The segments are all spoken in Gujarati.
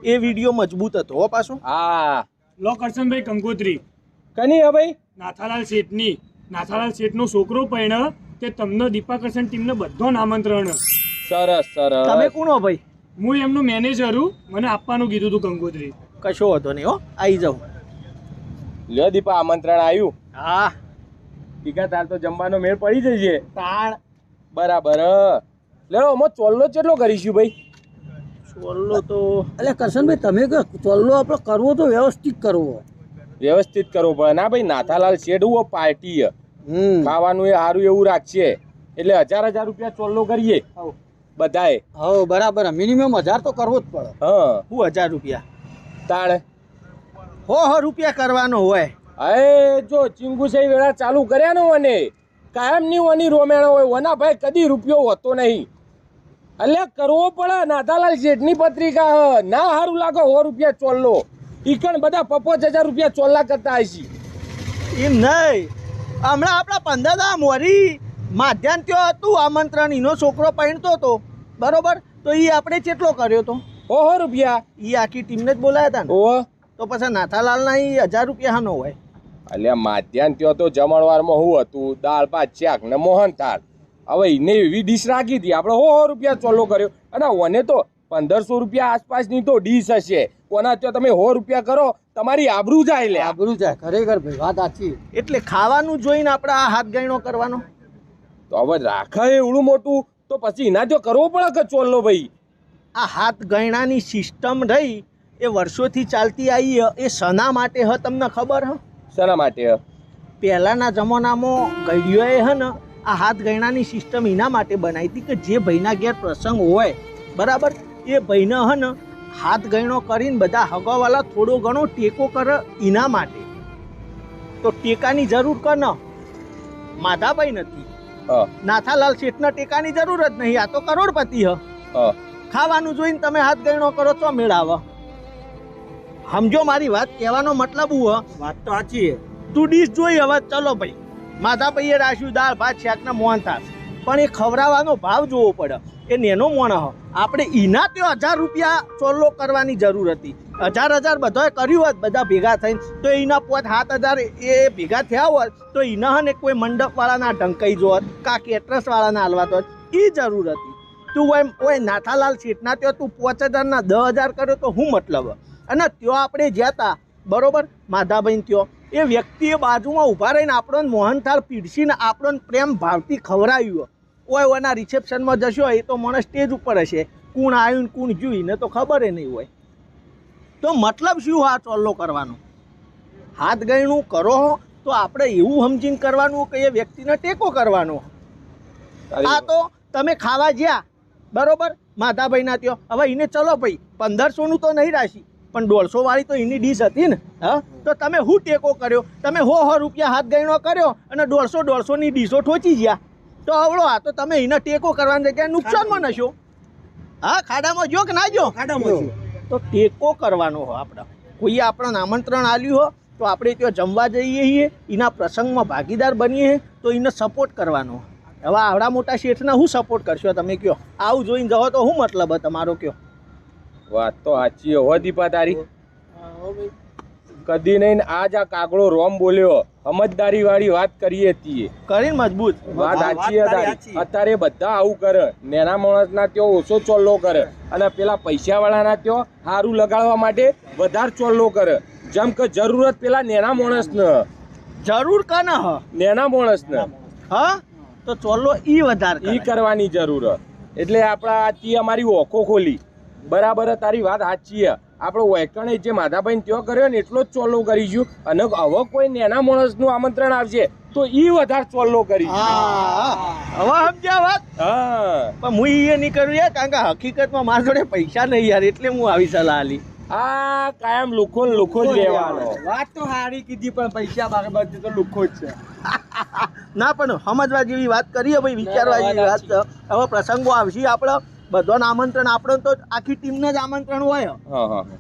એ વિડીયો મજબૂત હતો હો પાછો. હા લો કરશનભાઈ કંકોત્રી કની હે ભાઈ નાથાલાલ શેઠની. નાથાલાલ શેઠનો છોકરો પૈણ તે તમને દીપાકર્ષણ ટીમને બધો આમંત્રણ. સરસ સરસ. તમે કોણ હો ભાઈ? હું એમનું મેનેજર હું. મને આપવાનું કીધું તું કંકોત્રી. કશો હતો નહીં હો, આવી જાઉં. લ્યો દીપા આમંત્રણ આવ્યું. હા ટીકા તાર તો જમવાનો મેળ પડી જશે. તાણ બરાબર. લેવો અમે ચોલ્લો કેટલો કરીશું ભાઈ? ચોલ્લો તો એટલે કરશનભાઈ તમે કે ચોલ્લો આપણે કરવો તો વ્યવસ્થિત કરવો. વ્યવસ્થિત કરવો પડે ના ભાઈ. નાથાલાલ શેઠ હું પાર્ટી ખાવાનું એ સારું એવું રાખશે એટલે 1000 રૂપિયા ચોલ્લો કરીએ બધાએ. હા બરાબર, મિનિમમ 1000 તો કરવો જ પડે. હા હું 1000 રૂપિયા તાળે 100 રૂપિયા કરવાનો હોય. અરે જો ચિંગુસાઈ વેળા ચાલુ કર્યા ને મને કાયમ ની ઓની રોમેણો હોય વના ભાઈ કદી રૂપિયો હોતો નહીં. એટલે કરવો પડે. નાથાલાલ શેઠની પત્રિકા ના સારું લાગે 100 રૂપિયા ચોલ્લો. ઈકણ બધા 5000 રૂપિયા ચોલ્લા કરતા હશી. એમ નહીં, હમણાં આપણા 15 મોરી માધ્યાન ત્યાં હતું આમંત્રણ. એનો છોકરો પહેણતો હતો બરોબર, તો એ આપણે કેટલો કર્યો હતો? 100 રૂપિયા. એ આખી ટીમને જ બોલાયા હતા ને. ઓહો તો પછી નાથાલાલના એ 1000 રૂપિયા હાનો હોય? અલ્યા માધ્યાન ત્યાં તો જમણવારમાં શું હતું? દાળ ભાત શાક ને મોહન થાળ. હવે એને એવી ડીશ રાખી હતી આપણે 100 રૂપિયા ચોલ્લો કર્યો. અને ઓને તો 1500 રૂપિયા આસપાસની તો ડીશ હશે. કોના ત્યાં તમે 100 રૂપિયા કરો તમારી આબરૂ જાય. લે આબરૂ જાય ખરેખર ભાઈ, વાત સાચી. એટલે ખાવાનું જોઈને આપણે આ હાથ ગણો કરવાનો. તો હવે રાખે એવડું મોટું તો પછી એના જો કરવો પડે કે ચોલ્લો ભાઈ? આ હાથ ગણાની સિસ્ટમ રહી એ વર્ષોથી ચાલતી આવી. એ શના માટે હ તમને ખબર હ? શેના માટે? પહેલાંના જમાનામાં ગઈડીઓએ હે ને આ હાથ ગણાની સિસ્ટમ એના માટે બનાવી હતી કે જે ભાઈના ઘેર પ્રસંગ હોય બરાબર, એ ભાઈને હે ને હાથ ગણો કરીને બધા હગાવાલા થોડો ઘણો ટેકો કરે એના માટે. તો ટેકાની જરૂર કર ન માધાભાઈ નથી, નાથાલાલ શેઠના ટેકાની જરૂર જ નહીં. આ તો કરોડપતિ હ. ખાવાનું જોઈને તમે હાથ ગણો કરો તો મેળાવ. સમજો મારી વાત, કહેવાનો મતલબ હું વાત તો સાચી. તું ડીશ જોઈ હવે ચલો ભાઈ માધાભાઈએ રાખ્યું દાળ ભાત શાક ને મોહન થાળ, પણ એ ખવડાવવાનો ભાવ જોવો પડે. એ નેનો મોણ હ. આપણે એના ત્યાં 1000 રૂપિયા ચોલ્લો કરવાની જરૂર હતી. 1000 બધાએ કર્યું હોત બધા ભેગા થઈને તો એના 5-7 હજાર એ ભેગા થયા હોત તો એના હે ને કોઈ મંડપવાળાના ઢંકાઈ જોત કા કેટરસવાળાના હાલવા તો એ જરૂર હતી. તું ઓય નાથાલાલ શેઠના ત્યાં તું 5000 ના 10000 કર્યો તો શું મતલબ? અને ત્યાં આપણે જ્યાં હતા બરોબર માધાભાઈ ત્યાં એ વ્યક્તિએ બાજુમાં ઊભા રહીને આપણને મોહનથાળ પીરસીને આપણને પ્રેમ ભાવથી ખવડાવ્યું. ઓય ઓના રિસેપ્શનમાં જશો એ તો માણસ સ્ટેજ ઉપર હશે, કોણ આવ્યું ને કોણ જોઈને તો ખબર નહીં હોય. તો મતલબ શું આ ચોલ્લો કરવાનો? હાથ ગણું કરો તો આપણે એવું સમજીને કરવાનું કે એ વ્યક્તિને ટેકો કરવાનો. આ તો તમે ખાવા જ્યાં બરોબર માધાભાઈના ત્યાં, હવે એને ચલો ભાઈ 1500નું તો નહીં રાશી પણ 150 વાળી તો એની ડીશ હતી ને. હા તો તમે શું ટેકો કર્યો? તમે 100 રૂપિયા હાથ ગણો કર્યો અને 150-150ની ડીશો ઠોચી ગયા. તો આવડો આ તો તમે એને ટેકો કરવાની જગ્યાએ નુકસાનમાં નશો. હા ખાડામાં જો કે ના જો? ખાડામાં. તો ટેકો કરવાનો હો આપણે. કોઈએ આપણને આમંત્રણ આપ્યું હો તો આપણે ત્યાં જમવા જઈએ છીએ, એના પ્રસંગમાં ભાગીદાર બનીએ તો એને સપોર્ટ કરવાનો. હવે આવડા મોટા શેઠને શું સપોર્ટ કરશો તમે કયો? આવું જોઈને જવો તો શું મતલબ તમારો કયો? વાત તો સાચી હો દીપા તારી. કદી નહીં આજ આ કાગડો રોમ બોલ્યો. સમજદારી વાળી વાત કરીએ છીએ કરીને મજબૂત વાત સાચી તારી. અત્યારે બધા આવું કરે. નેના માણસના ત્યાં ઓછો ચોલ્લો કરે અને પેલા પૈસાવાળાના ત્યાં સારું લગાડવા માટે વધારે ચોલ્લો કરે. જેમ કે જરૂરત પેલા નેના માણસને જરૂર કને હ નેના માણસને હા તો ચોલ્લો ઈ વધારે ઈ કરવાની જરૂર. એટલે આપણા આથી અમારી ઓખો ખોલી. બરાબર તારી વાત સાચી. આપણો વૈકણે જે માધાભાઈ ત્યાં કર્યો ને એટલો જ ચોલ્લો કરીશું. અને હવે કોઈ નેના માણસનું આમંત્રણ આવશે તો ઈ વધારે ચોલ્લો કરીશું. હવે સમજ્યા વાત? હા પણ હું એ નહીં કરું યાર, કારણ કે હકીકતમાં મારા જોડે પૈસા નહીં યાર, એટલે હું આવી સલાહ આલી. આ કાયમ લુખો જ લેવાનો. વાત તો સારી કીધી પણ પૈસા બાબતે તો લુખો જ છે. ના પણ સમજવા જેવી વાત કરીએ ભાઈ, વિચારવા જેવી વાત. હવે પ્રસંગો આવશે આપણે બધાને આમંત્રણ, આપણે તો આખી ટીમને જ આમંત્રણ હોય.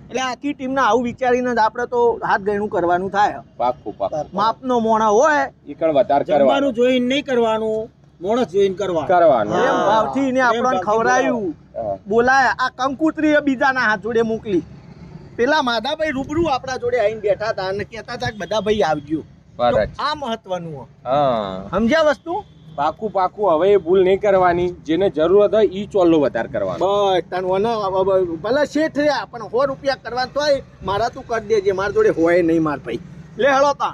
એટલે આખી ટીમને આવું વિચારીને જ આપણે તો હાથ ગણું કરવાનું થાય. પાક્કું પાક્કું. માપનો મોણા હોય ઈ કણ વધારે કરવાનું જોઈને નહીં કરવાનું, માણસ જોઈને કરવાનું. એમ ભાવથી એને આપણને ખવડાયું બોલાયા. આ કંકુતરી બીજાના હાથ જોડે મોકલી પેલા માધાભાઈ રૂબરૂ આપણા જોડે આવીને બેઠા હતા અને કહેતા હતા કે બધા ભાઈ આવજો. તો આ મહત્વનું હો. હા સમજ્યા વસ્તુ? પાકું પાકું. હવે એ ભૂલ નહીં કરવાની. જેને જરૂરત હોય ઈ ચોલ્લો વધારે કરવાનો. બસ તને ભલે શેઠ રહ્યા પણ 100 રૂપિયા કરવાનું તોય મારા તું કરી દેજે. મારા જોડે હોય નહીં માર ભાઈ. લે હળો તા.